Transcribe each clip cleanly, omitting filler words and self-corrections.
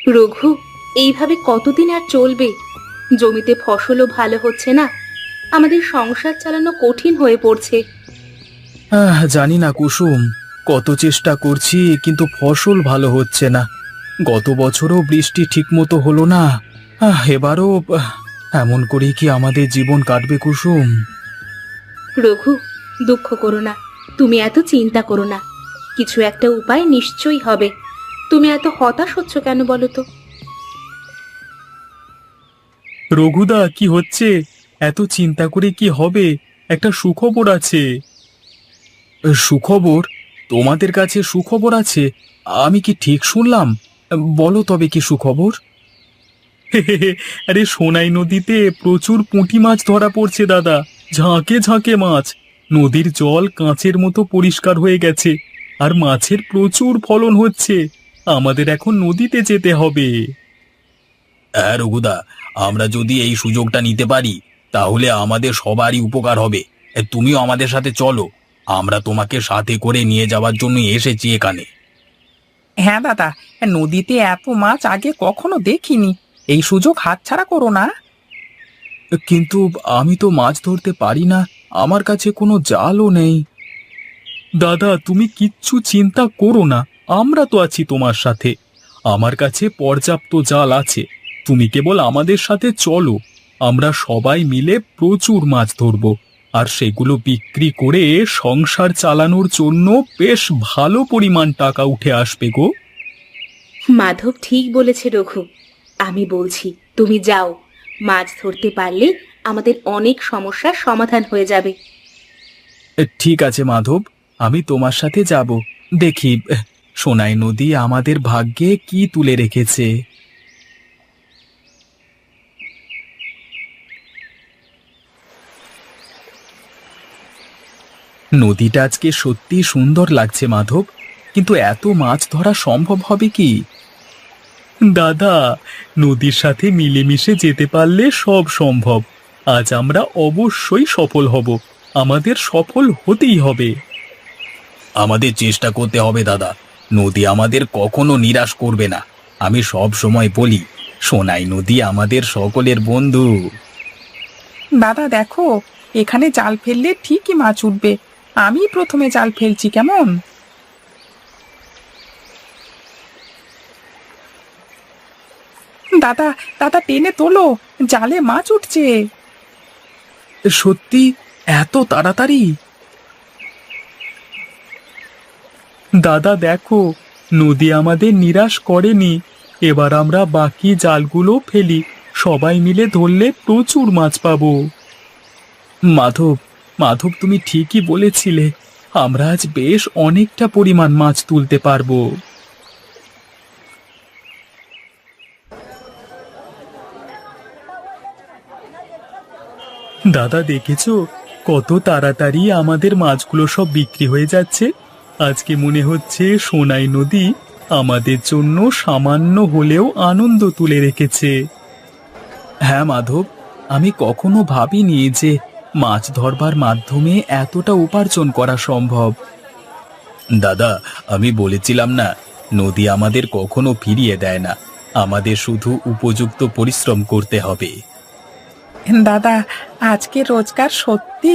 রঘু, এইভাবে কতদিন আর চলবে? জমিতে ফসলও ভালো হচ্ছে না, আমাদের সংসার চালানো কঠিন হয়ে পড়ছে। জানি না কুসুম, কত চেষ্টা করছি কিন্তু ফসল ভালো হচ্ছে না। গত বছরও বৃষ্টি ঠিকমতো হলো না। এবারও এমন করেই কি আমাদের জীবন কাটবে কুসুম? রঘু, দুঃখ করো না, তুমি এত চিন্তা করো না, কিছু একটা উপায় নিশ্চয়ই হবে। তুমি এত হতাশ হচ্ছ কেন বলো তো? রঘুদা, কি হচ্ছে? এত চিন্তা করে কি হবে? একটা সুখবর আছে। সুখবর? তোমাদের কাছে সুখবর আছে? আমি কি ঠিক শুনলাম? বলো তবে কি সুখবর? আরে সোনাই নদীতে প্রচুর পুঁটি মাছ ধরা পড়ছে দাদা। ঝাঁকে ঝাঁকে মাছ। নদীর জল কাঁচের মতো পরিষ্কার হয়ে গেছে, আর মাছের প্রচুর ফলন হচ্ছে। আমাদের এখন নদীতে যেতে হবে। হ্যাঁ রঘুদা, আমরা যদি এই সুযোগটা নিতে পারি তাহলে আমাদের সবারই উপকার হবে। তুমিও আমাদের সাথে চলো, আমরা তোমাকে সাথে করে নিয়ে যাওয়ার জন্য এসেছি এখানে। হ্যাঁ দাদা, নদীতে এত মাছ আগে কখনো দেখিনি। এই সুযোগ হাতছাড়া করো না। কিন্তু আমি তো মাছ ধরতে পারি না, আমার কাছে কোনো জালও নেই। দাদা, তুমি কিচ্ছু চিন্তা করো না, আমরা তো আছি তোমার সাথে। আমার কাছে পর্যাপ্ত জাল আছে, তুমি কেবল আমাদের সাথে চলো। আমরা সবাই মিলে প্রচুর মাছ ধরবো, আর সেগুলো বিক্রি করে সংসার চালানোর জন্য বেশ ভালো পরিমাণ টাকা উঠে আসবে গো। মাধব ঠিক বলেছে রঘু, আমি বলছি তুমি যাও। মাছ ধরতে পারলে আমাদের অনেক সমস্যার সমাধান হয়ে যাবে। ঠিক আছে মাধব, আমি তোমার সাথে যাব। দেখি সোনাই নদী আমাদের ভাগ্যে কি তুলে রেখেছে। নদীটা আজকে সত্যি সুন্দর লাগছে মাধব, কিন্তু এত মাছ ধরা সম্ভব হবে কি? দাদা, নদীর সাথে মিলেমিশে যেতে পারলে সব সম্ভব। আজ আমরা অবশ্যই সফল হব, আমাদের সফল হতেই হবে। আমাদের চেষ্টা করতে হবে দাদা, নদী আমাদের কখনো নিরাশ করবে না। আমি সব সময় বলি, সোনাই নদী আমাদের সকলের বন্ধু। দাদা দেখো, এখানে জাল ফেললে ঠিকই মাছ উঠবে। আমি প্রথমে জাল ফেলছি, কেমন? দাদা, দাদা টেনে তোলো, জালে মাছ উঠছে। সত্যি? এত তাড়াতাড়ি? দাদা দেখো, নদী আমাদের নিরাশ করেনি। এবার আমরা বাকি জালগুলো ফেলি, সবাই মিলে ধরলে প্রচুর মাছ পাবো। মাধব, মাধব তুমি ঠিকই বলেছিলে, আমরা আজ বেশ অনেকটা পরিমাণ মাছ তুলতে পারবো। দাদা দেখেছো, কত তাড়াতাড়ি আমাদের মাছগুলো সব বিক্রি হয়ে যাচ্ছে। আজকে মনে হচ্ছে সোনাই নদী আমাদের জন্য সামান্য হলেও আনন্দ তুলে রেখেছে। হ্যাঁ মাধব, আমি কখনো ভাবিনি যে মাছ ধরবার মাধ্যমে এতটা উপার্জন করা সম্ভব। দাদা, আমি বলেছিলাম না, নদী আমাদের কখনো ফিরিয়ে দেয় না, আমাদের শুধু উপযুক্ত পরিশ্রম করতে হবে। দাদা, আজকে রোজগার সত্যি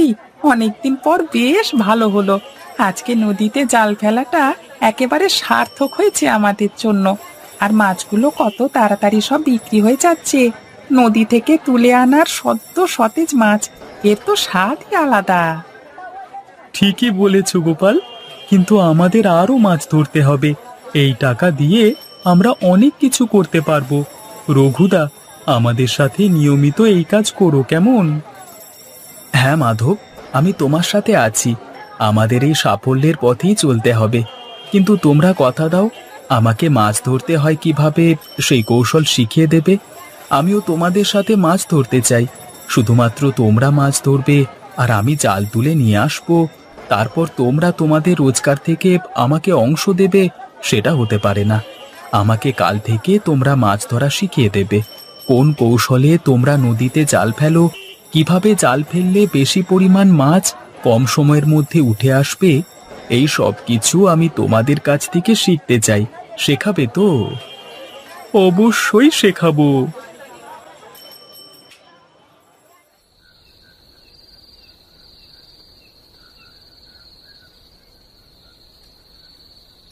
অনেকদিন পর বেশ ভালো হলো। আজকে নদীতে জাল ফেলাটা একেবারে সার্থক হয়েছে আমাদের জন্য। আর মাছগুলো কত তাড়াতাড়ি সব বিক্রি হয়ে যাচ্ছে। নদী থেকে তুলে আনার সদ্য সতেজ মাছ, এর তো স্বাদই আলাদা। ঠিকই বলেছ গোপাল, কিন্তু আমাদের আরো মাছ ধরতে হবে। এই টাকা দিয়ে আমরা অনেক কিছু করতে পারবো। রঘুদা, আমাদের সাথে নিয়মিত এই কাজ করো, কেমন? হ্যাঁ মাধব, আমি তোমার সাথে আছি। আমাদের এই সাফল্যের পথেই চলতে হবে। কিন্তু তোমরা কথা দাও, আমাকে মাছ ধরতে হয় কিভাবে সেই কৌশল শিখিয়ে দেবে। আমিও তোমাদের সাথে মাছ ধরতে চাই। শুধুমাত্র তোমরা মাছ ধরবে আর আমি জাল তুলে নিয়ে আসবো, তারপর তোমরা তোমাদের রোজগার থেকে আমাকে অংশ দেবে, সেটা হতে পারে না। আমাকে কাল থেকে তোমরা মাছ ধরা শিখিয়ে দেবে। কোন কৌশলে তোমরা নদীতে জাল ফেলো, কিভাবে জাল ফেললে বেশি পরিমাণ মাছ কম সময়ের মধ্যে উঠে আসবে, এই সব কিছু আমি তোমাদের কাছ থেকে শিখতে চাই। শেখাবে তো? অবশ্যই শেখাবো।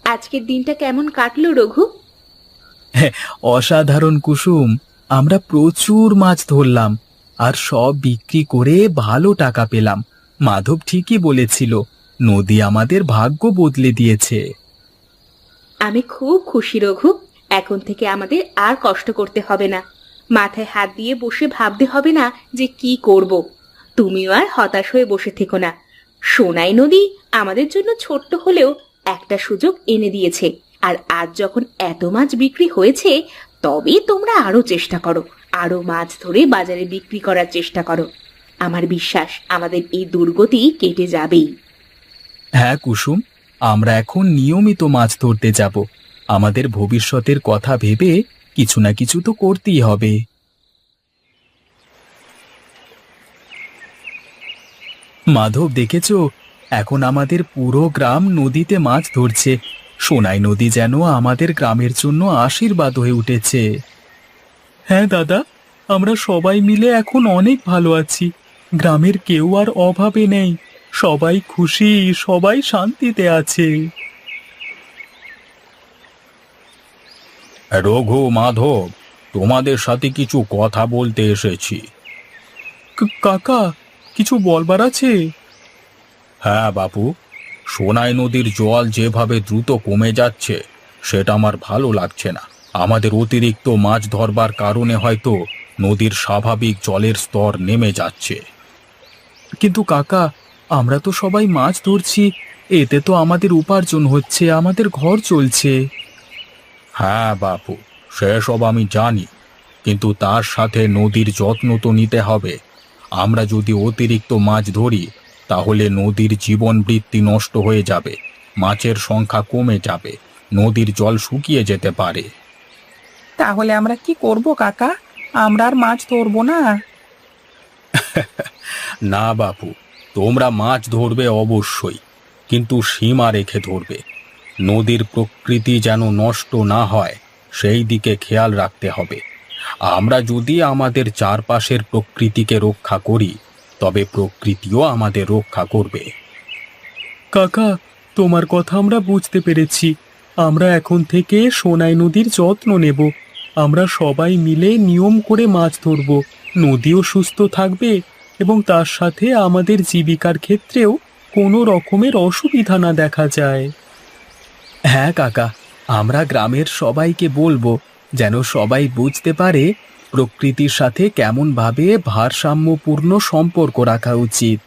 আজকের দিনটা কেমন কাটলো রঘু? অসাধারণ কুসুম, আমরা প্রচুর মাছ ধরলাম আর সব বিক্রি করে ভালো টাকা পেলাম। মাধব ঠিকই বলেছিল, নদী আমাদের ভাগ্য বদলে দিয়েছে। আমি খুব খুশি রঘু। এখন থেকে আমাদের আর কষ্ট করতে হবে না। মাথায় হাত দিয়ে বসে ভাবতে হবে না যে কি করব। তুমিও আর হতাশ হয়ে বসে থেকো না। সোনাই নদী আমাদের জন্য ছোট্ট হলেও একটা সুযোগ এনে দিয়েছে। আর আজ যখন এত মাছ বিক্রি হয়েছে, তবে তোমরা আরো চেষ্টা করো, আরো মাছ ধরে বাজারে বিক্রি করার চেষ্টা করো। আমার বিশ্বাস আমাদের এই দুর্গতি কেটে যাবেই। হ্যাঁ কুসুম, আমরা এখন নিয়মিত মাছ ধরতে যাব। আমাদের ভবিষ্যতের কথা ভেবে কিছু না কিছু তো করতেই হবে। মাধব, দেখেছো, এখন আমাদের পুরো গ্রাম নদীতে মাছ ধরছে। সোনাই নদী যেন আমাদের গ্রামের জন্য আশীর্বাদ হয়ে উঠেছে। হ্যাঁ দাদা, আমরা সবাই মিলে এখন অনেক ভালো আছি। গ্রামের কেউ আর অভাবে নেই, সবাই খুশি, সবাই শান্তিতে আছে। রঘু, মাধব, তোমাদের সাথে কিছু কথা বলতে এসেছি। কাকা, কিছু বলবার আছে? হ্যাঁ বাপু, সোনাই নদীর জল যেভাবে দ্রুত কমে যাচ্ছে সেটা আমার ভালো লাগছে না। আমাদের অতিরিক্ত মাছ ধরবার কারণে হয়তো নদীর স্বাভাবিক জলের স্তর নেমে যাচ্ছে। কিন্তু কাকা, আমরা তো সবাই মাছ ধরছি, এতে তো আমাদের উপার্জন হচ্ছে, আমাদের ঘর চলছে। হ্যাঁ বাপু, সেসব আমি জানি, কিন্তু তার সাথে নদীর যত্ন তো নিতে হবে। আমরা যদি অতিরিক্ত মাছ ধরি তাহলে নদীর জীবন বৃত্তি নষ্ট হয়ে যাবে, মাছের সংখ্যা কমে যাবে, নদীর জল শুকিয়ে যেতে পারে। তাহলে আমরা কি করব কাকা? আমরা আর মাছ ধরবো না? না বাপু, তোমরা মাছ ধরবে অবশ্যই, কিন্তু সীমা রেখে ধরবে। নদীর প্রকৃতি যেন নষ্ট না হয় সেই দিকে খেয়াল রাখতে হবে। আমরা যদি আমাদের চারপাশের প্রকৃতিকে রক্ষা করি, তবে প্রকৃতিও আমাদের রক্ষা করবে। কাকা, তোমার কথা আমরা বুঝতে পেরেছি। আমরা এখন থেকে সোনাই নদীর যত্ন নেব। আমরা সবাই মিলে নিয়ম করে মাছ ধরব, নদীও সুস্থ থাকবে এবং তার সাথে আমাদের জীবিকার ক্ষেত্রেও কোনো রকমের অসুবিধা না দেখা যায়। হ্যাঁ কাকা, আমরা গ্রামের সবাইকে বলবো যেন সবাই বুঝতে পারে প্রকৃতির সাথে কেমনভাবে ভারসাম্যপূর্ণ সম্পর্ক রাখা উচিত।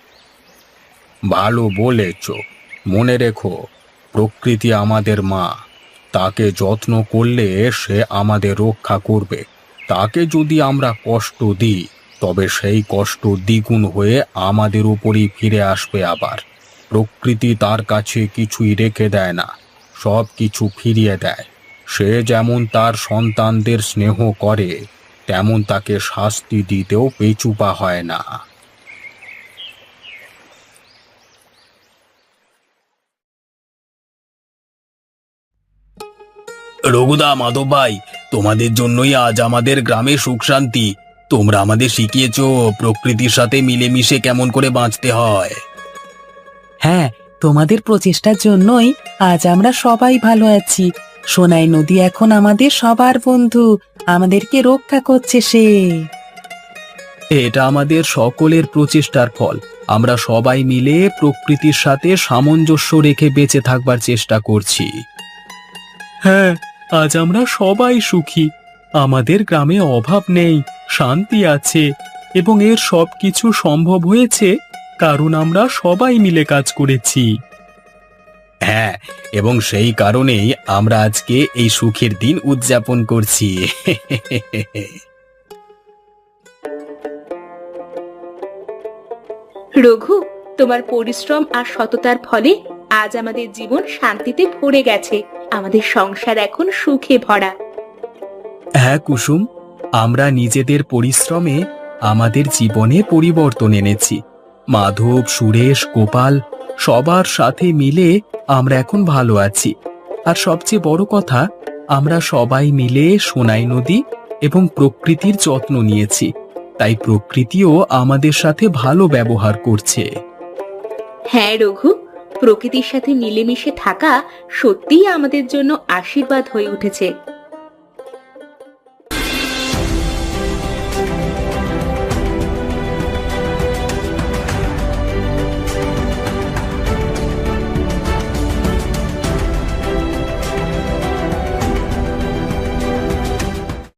ভালো বলেছ। মনে রেখো, প্রকৃতি আমাদের মা। তাকে যত্ন করলে সে আমাদের রক্ষা করবে। তাকে যদি আমরা কষ্ট দিই, তবে সেই কষ্ট দ্বিগুণ হয়ে আমাদের উপরই ফিরে আসবে। আবার প্রকৃতি তার কাছে কিছুই রেখে দেয় না, সব কিছু ফিরিয়ে দেয়। সে যেমন তার সন্তানদের স্নেহ করে, তেমন তাকে শাস্তি দিতেও পেছুপা হয় না। রঘুদা, মাধব ভাই, তোমাদের জন্যই আজ আমাদের গ্রামে সুখ শান্তি। তোমরা আমাদের শিখিয়েছো প্রকৃতির সাথে মিলেমিশে কেমন করে বাঁচতে হয়। হ্যাঁ, তোমাদের প্রচেষ্টার জন্যই আজ আমরা সবাই ভালো আছি। সোনাই নদী এখন আমাদের সবার বন্ধু, আমাদেরকে রক্ষা করছে সে। এটা আমাদের সকলের প্রচেষ্টার ফল। আমরা সবাই মিলে প্রকৃতির সাথে সামঞ্জস্য রেখে বেঁচে থাকবার চেষ্টা করছি। হ্যাঁ, আজ আমরা সবাই সুখী। আমাদের গ্রামে অভাব নেই, শান্তি আছে, এবং এর সবকিছু সম্ভব হয়েছে কারণ আমরা সবাই মিলে কাজ করেছি। হ্যাঁ, এবং সেই কারণেই আমরা আজকে এই সুখের দিন উদযাপন করছি। রঘু, তোমার পরিশ্রম আর সততার ফলে আজ আমাদের জীবন শান্তিতে ভরে গেছে। আমাদের সংসার এখন সুখে ভরা। হ্যাঁ কুসুম, আমরা নিজেদের পরিশ্রমে আমাদের জীবনে পরিবর্তন এনেছি। মাধব, সুরেশ, গোপাল সবার সাথে মিলে আমরা এখন ভালো আছি। আর সবচেয়ে বড় কথা, আমরা সবাই মিলে সোনাই নদী এবং প্রকৃতির যত্ন নিয়েছি, তাই প্রকৃতিও আমাদের সাথে ভালো ব্যবহার করছে। হ্যাঁ রঘু, প্রকৃতির সাথে মিলেমিশে থাকা সত্যিই আমাদের জন্য আশীর্বাদ হয়ে উঠেছে।